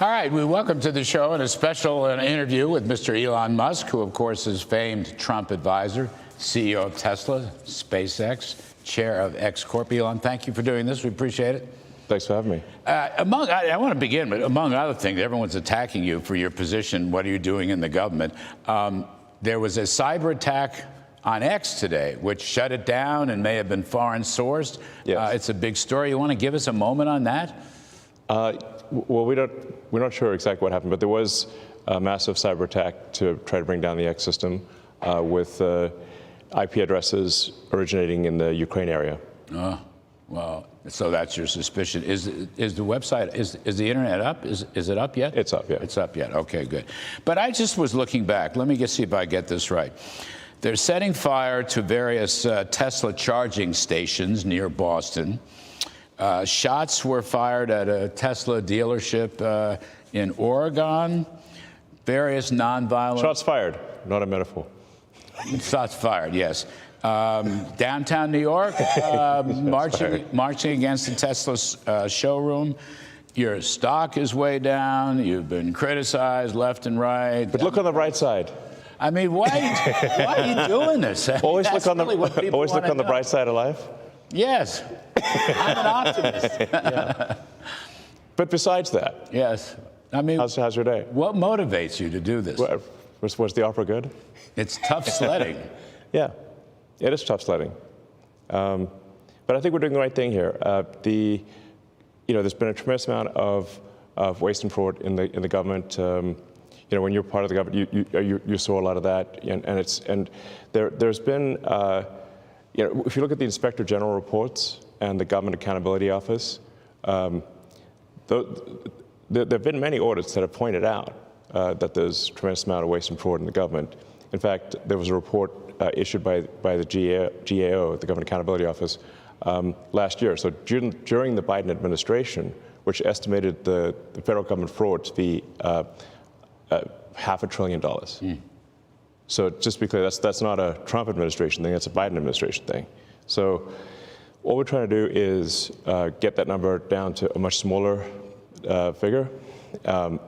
All right, we welcome to the show and a special interview with Mr. Elon Musk, who, of course, is famed Trump advisor, CEO of Tesla, SpaceX, chair of X Corp. Elon, thank you for doing this. We appreciate it. Thanks for having me. I want to begin, but among other things, everyone's attacking you for your position. What are you doing in the government? There was a cyber attack on X today, which shut it down and may have been foreign sourced. Yes. It's a big story. You want to give us a moment on that? Well, we're not sure exactly what happened, but there was a massive cyber attack to try to bring down the X system with IP addresses originating in the Ukraine area. Oh, well, so that's your suspicion. Is the website, is the internet up? Is it up yet? It's up, yeah. It's up yet. Okay, good. But I just was looking back. Let me just see if I get this right. They're setting fire to various Tesla charging stations near Boston. Shots were fired at a Tesla dealership in Oregon. Various nonviolent... Shots fired, not a metaphor. Shots fired, yes. Downtown New York, marching against the Tesla showroom. Your stock is way down. You've been criticized left and right. But look on the bright side. I mean, why are you doing this? Always look on the bright side of life. Yes, I'm an optimist. Yeah. But besides that, yes. I mean, how's your day? What motivates you to do this? Was the opera good? It's tough sledding. Yeah, it is tough sledding. But I think we're doing the right thing here. There's been a tremendous amount of waste and fraud in the government. When you're part of the government, you saw a lot of that, and there's been. If you look at the Inspector General reports and the Government Accountability Office, there have been many audits that have pointed out that there's a tremendous amount of waste and fraud in the government. In fact, there was a report issued by the GAO, the Government Accountability Office, last year. So during the Biden administration, which estimated the federal government fraud to be $500 billion. Mm. So just to be clear, that's not a Trump administration thing, that's a Biden administration thing. So what we're trying to do is get that number down to a much smaller figure,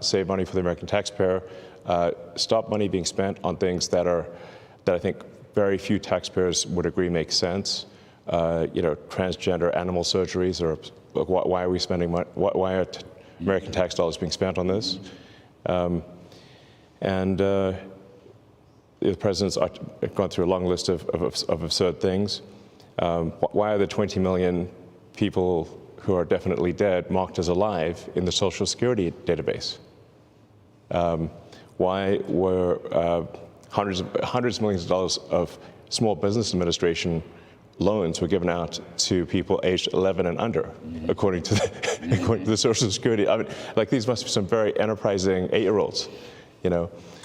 save money for the American taxpayer, stop money being spent on things that I think very few taxpayers would agree make sense. Transgender animal surgeries, or why are we spending money? Why are American tax dollars being spent on this? The president's gone through a long list of absurd things. Why are the 20 million people who are definitely dead marked as alive in the Social Security database? Why were hundreds of millions of dollars of Small Business Administration loans were given out to people aged 11 and under, according to the Social Security? I mean, these must be some very enterprising 8-year-olds,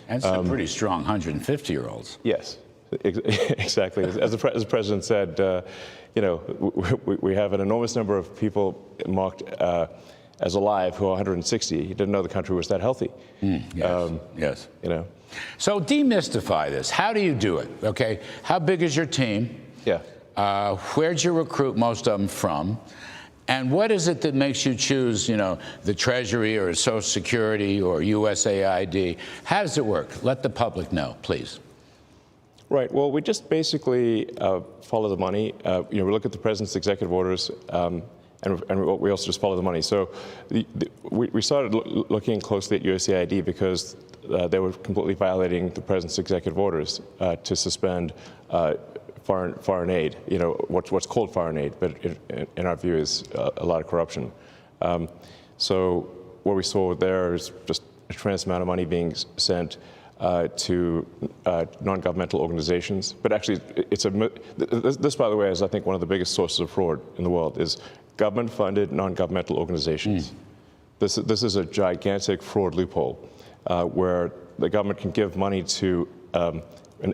And some pretty strong 150-year-olds. Yes, exactly. As the president said, we have an enormous number of people marked as alive who are 160. He didn't know the country was that healthy. Yes. So demystify this. How do you do it? Okay. How big is your team? Yeah. Where'd you recruit most of them from? And what is it that makes you choose, the Treasury or Social Security or USAID? How does it work? Let the public know, please. Right. Well, we just basically follow the money. We look at the president's executive orders, and we also just follow the money. So we started looking closely at USAID because they were completely violating the president's executive orders to suspend foreign aid, what's called foreign aid, but in our view is a lot of corruption. So what we saw there is just a tremendous amount of money being sent to non-governmental organizations. But actually, this, by the way, is I think one of the biggest sources of fraud in the world is government-funded non-governmental organizations. This is a gigantic fraud loophole where the government can give money to an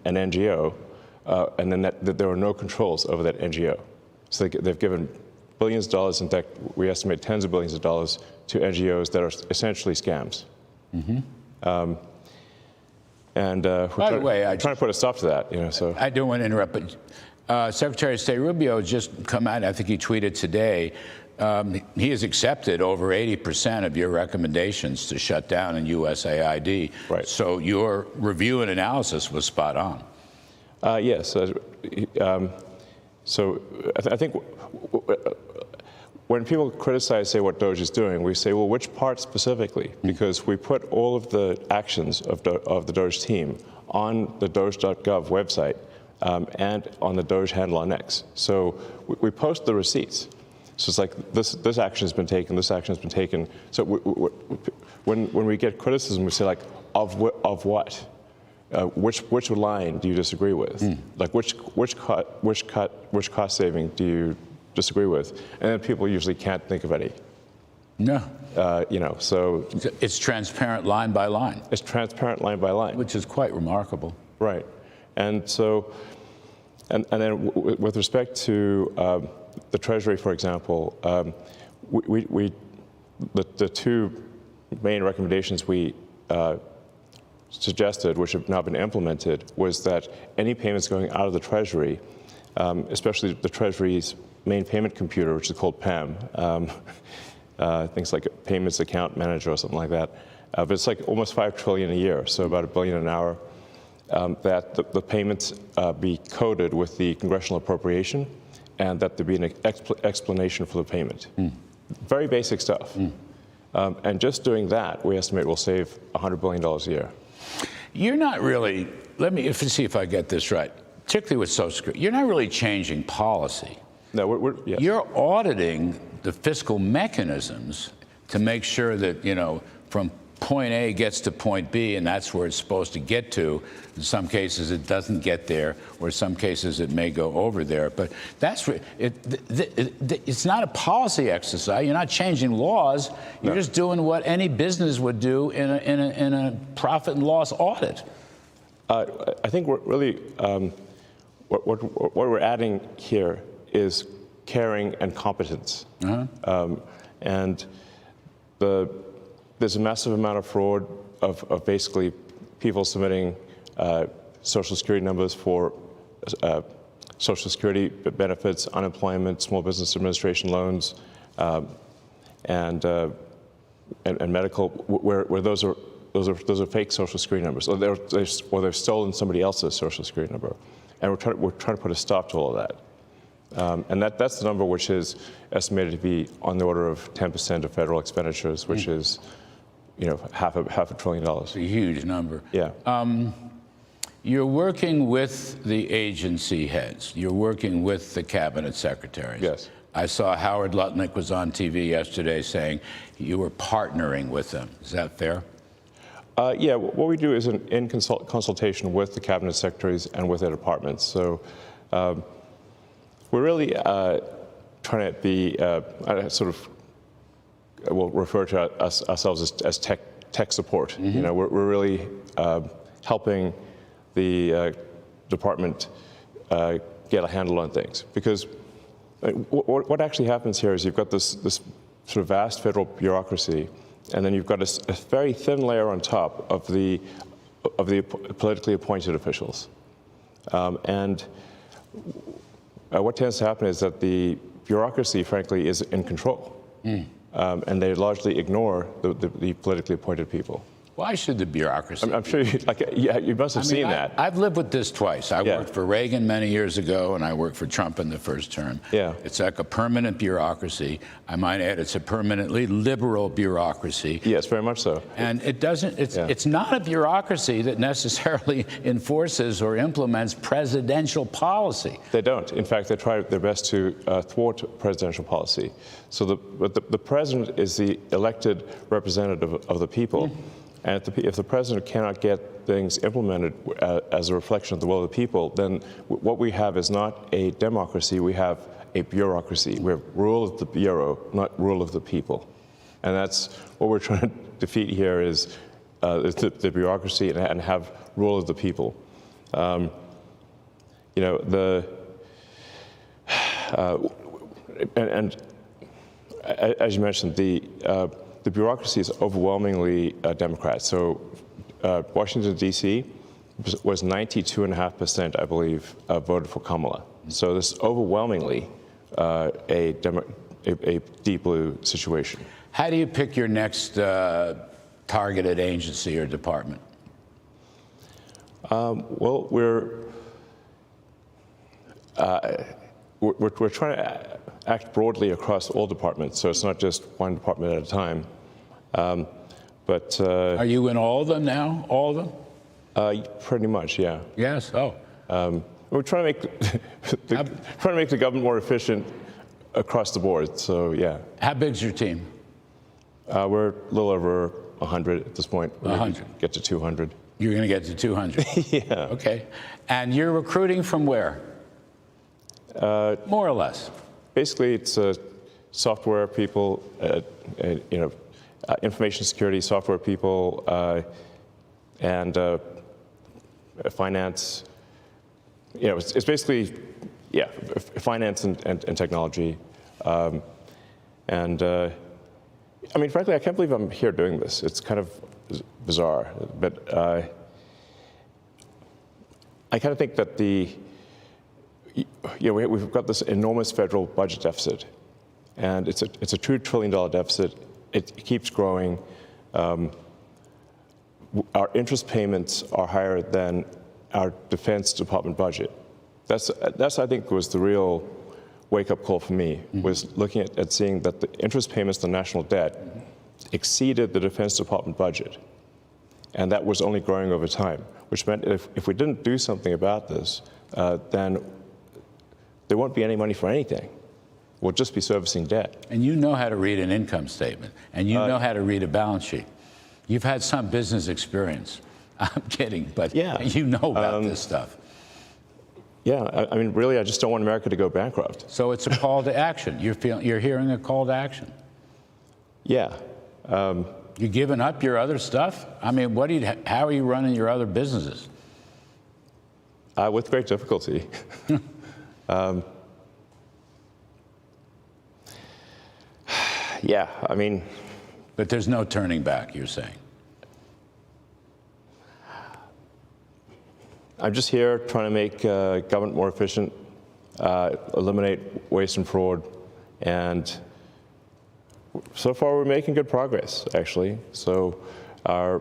NGO. And then there are no controls over that NGO. So they've given billions of dollars, in fact, we estimate tens of billions of dollars to NGOs that are essentially scams. By the way, I'm trying to put a stop to that. So I don't want to interrupt, but Secretary of State Rubio just come out, I think he tweeted today, he has accepted over 80% of your recommendations to shut down in USAID. Right. So your review and analysis was spot on. Yes. So I think when people criticize, say, what DOGE is doing, we say, well, which part specifically? Because we put all of the actions of the DOGE team on the doge.gov website and on the DOGE handle on X. So we post the receipts. So it's like this action has been taken, this action has been taken. So when we get criticism, we say, like, of what? Which line do you disagree with? Like which cost saving do you disagree with? And then people usually can't think of any. No. So it's transparent line by line. It's transparent line by line, which is quite remarkable. Right. And so, and then with respect to the Treasury, for example, the two main recommendations we suggested, which have now been implemented, was that any payments going out of the Treasury, especially the Treasury's main payment computer, which is called PAM, things like a payments account manager or something like that, but it's like almost $5 trillion a year, so about $1 billion an hour, that the payments be coded with the congressional appropriation, and that there be an explanation for the payment. Very basic stuff. And just doing that, we estimate will save $100 billion a year. You're not really, let me see if I get this right, particularly with Social Security, you're not really changing policy. No, yes. You're auditing the fiscal mechanisms to make sure that, from point A gets to point B, and that's where it's supposed to get to. In some cases, it doesn't get there, or in some cases, it may go over there. But that's it's not a policy exercise. You're not changing laws. You're just doing what any business would do in a profit and loss audit. I think we're really what we're adding here is caring and competence. And there's a massive amount of fraud of basically people submitting Social Security numbers for Social Security benefits, unemployment, Small Business Administration loans, and medical, where those are fake Social Security numbers, or they're stolen somebody else's Social Security number, and we're trying to put a stop to all of that. And that's the number which is estimated to be on the order of 10% of federal expenditures, which is, half a trillion dollars. It's a huge number. Yeah. You're working with the agency heads. You're working with the cabinet secretaries. Yes. I saw Howard Lutnick was on TV yesterday saying you were partnering with them. Is that fair? Yeah. What we do is in consultation with the cabinet secretaries and with their departments. So we're really trying to be we'll refer to ourselves as tech support. We're really helping the department get a handle on things, because what actually happens here is you've got this sort of vast federal bureaucracy, and then you've got a very thin layer on top of the politically appointed officials, and what tends to happen is that the bureaucracy, frankly, is in control. And they largely ignore the politically appointed people. Why should the bureaucracy? I'm sure you must have seen that. I've lived with this twice. I worked for Reagan many years ago, and I worked for Trump in the first term. Yeah. It's like a permanent bureaucracy. I might add, it's a permanently liberal bureaucracy. Yes, very much so. And it's not a bureaucracy that necessarily enforces or implements presidential policy. They don't. In fact, they try their best to thwart presidential policy. So the president is the elected representative of the people. And if the president cannot get things implemented as a reflection of the will of the people, then what we have is not a democracy, we have a bureaucracy. We have rule of the bureau, not rule of the people. And that's what we're trying to defeat here is the bureaucracy and have rule of the people. As you mentioned, the bureaucracy is overwhelmingly Democrat. So Washington, D.C. was 92.5%, I believe, voted for Kamala. So this is overwhelmingly a a deep blue situation. How do you pick your next targeted agency or department? Well, we're trying to act broadly across all departments, so it's not just one department at a time. Are you in all of them now? All of them? Pretty much, yeah. Yes. Oh. We're trying to make the government more efficient across the board. So yeah. How big's your team? We're a little over 100 at this point. 100. Get to 200. You're going to get to 200. Yeah. Okay. And you're recruiting from where? More or less. Basically, it's software people, information security software people, and finance. It's basically, yeah, finance and technology. I mean, frankly, I can't believe I'm here doing this. It's kind of bizarre, but I kind of think that we've got this enormous federal budget deficit, and it's a $2 trillion deficit. It keeps growing. Our interest payments are higher than our Defense Department budget. That's I think was the real wake-up call for me, was looking at seeing that the interest payments on national debt exceeded the Defense Department budget. And that was only growing over time, which meant if we didn't do something about this, then there won't be any money for anything. We'll just be servicing debt. And you know how to read an income statement, and you know how to read a balance sheet. You've had some business experience. I'm kidding, but yeah, you know about this stuff. Yeah, I mean, really, I just don't want America to go bankrupt. So it's a call to action. You're hearing a call to action. Yeah. You giving up your other stuff? I mean, how are you running your other businesses? With great difficulty. Yeah, I mean. But there's no turning back, you're saying? I'm just here trying to make government more efficient, eliminate waste and fraud, and so far we're making good progress, actually. So our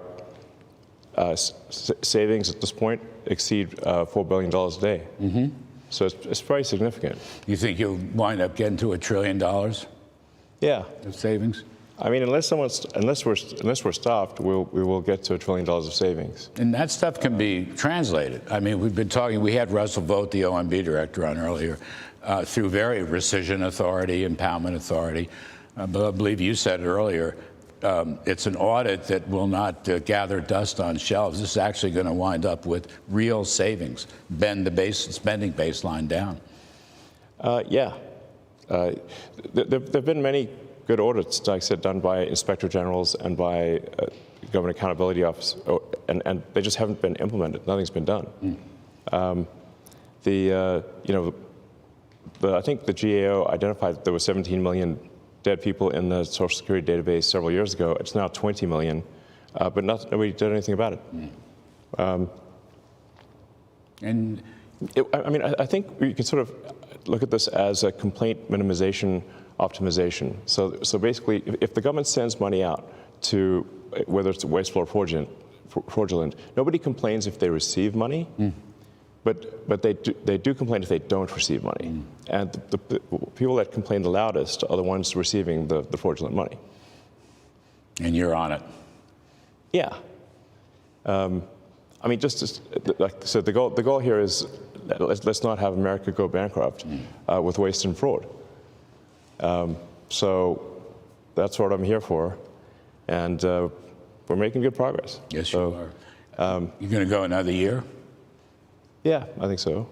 savings at this point exceed $4 billion a day. Mm-hmm. So it's very significant. You think you'll wind up getting to $1 trillion? Yeah. Of savings? I mean, unless we're stopped, we will get to $1 trillion of savings. And that stuff can be translated. I mean, we've been talking. We had Russell Vogt, the OMB director, on earlier, through very rescission authority, impoundment authority. But I believe you said earlier, it's an audit that will not gather dust on shelves. This is actually going to wind up with real savings, bend the spending baseline down. Yeah. There've been many good audits, like I said, done by inspector generals and by Government Accountability Office, and they just haven't been implemented. Nothing's been done. I think the GAO identified that there were 17 million dead people in the Social Security database several years ago. It's now 20 million, but nobody did anything about it. I think we can sort of look at this as a complaint minimization optimization. So basically, if the government sends money out to, whether it's wasteful or fraudulent, nobody complains if they receive money, but they do complain if they don't receive money. And the people that complain the loudest are the ones receiving the fraudulent money. And you're on it. Yeah. I mean, so the goal here is let's not have America go bankrupt with waste and fraud. So that's what I'm here for, and we're making good progress. Yes, you are. You're going to go another year? Yeah, I think so.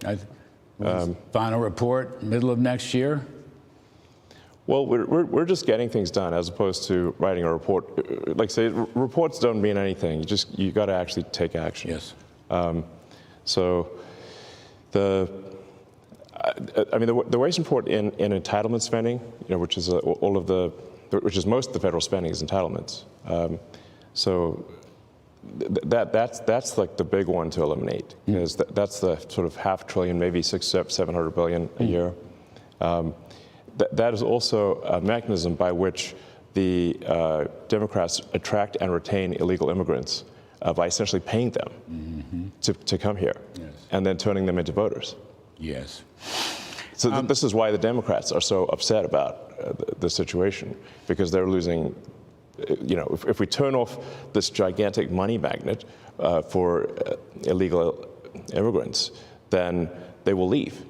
Final report, middle of next year? Well, we're just getting things done as opposed to writing a report. Like say, reports don't mean anything. You got to actually take action. Yes. So the waste report in entitlement spending, which is which is most of the federal spending is entitlements. So that's like the big one to eliminate, because that's the sort of $500 billion, maybe $600-700 billion a year. that is also a mechanism by which the Democrats attract and retain illegal immigrants by essentially paying them to come here, and then turning them into voters. Yes. So this is why the Democrats are so upset about the situation, because they're losing. If we turn off this gigantic money magnet for illegal immigrants, then they will leave,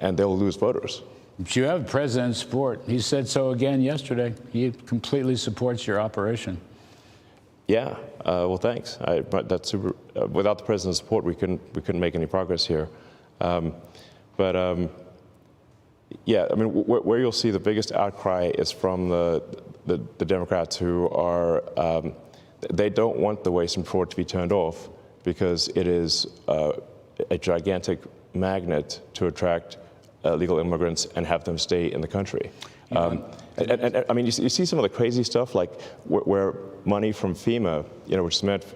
and they will lose voters. But you have President's support. He said so again yesterday. He completely supports your operation. Yeah. Well, thanks. But that's super. Without the President's support, we couldn't make any progress here. Yeah. I mean, where you'll see the biggest outcry is from the Democrats who are. They don't want the waste and fraud to be turned off because it is a gigantic magnet to attract illegal immigrants and have them stay in the country. And I mean, you see some of the crazy stuff, like where money from FEMA, which is meant,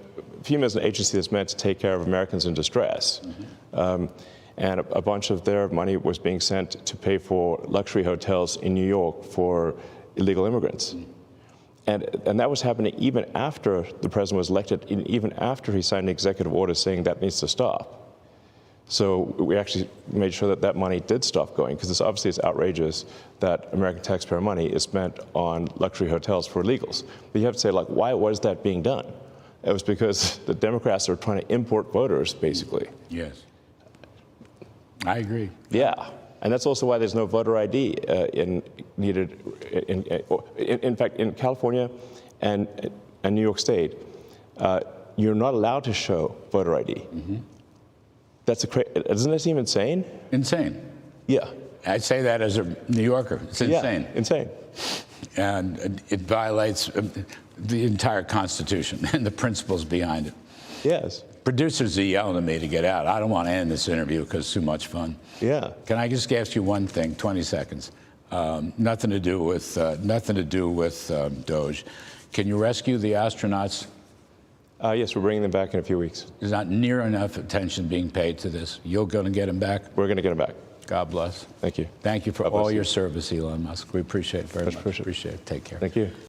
FEMA is an agency that's meant to take care of Americans in distress. And a bunch of their money was being sent to pay for luxury hotels in New York for illegal immigrants. And that was happening even after the president was elected, even after he signed an executive order saying that needs to stop. So we actually made sure that that money did stop going, because obviously it's outrageous that American taxpayer money is spent on luxury hotels for illegals. But you have to say, like, why was that being done? It was because the Democrats are trying to import voters, basically. Yes. I agree. Yeah. And that's also why there's no voter ID needed. In fact, in California and New York State, you're not allowed to show voter ID. Doesn't that seem insane? Insane. Yeah. I say that as a New Yorker. It's insane. Yeah, insane. And it violates the entire Constitution and the principles behind it. Yes. Producers are yelling at me to get out. I don't want to end this interview because it's too much fun. Yeah. Can I just ask you one thing, 20 seconds? Nothing to do with DOGE. Can you rescue the astronauts? Yes, we're bringing them back in a few weeks. There's not near enough attention being paid to this. You're going to get them back? We're going to get them back. God bless. Thank you. Thank you for all your service, Elon Musk. We appreciate it very much. Appreciate it. Take care. Thank you.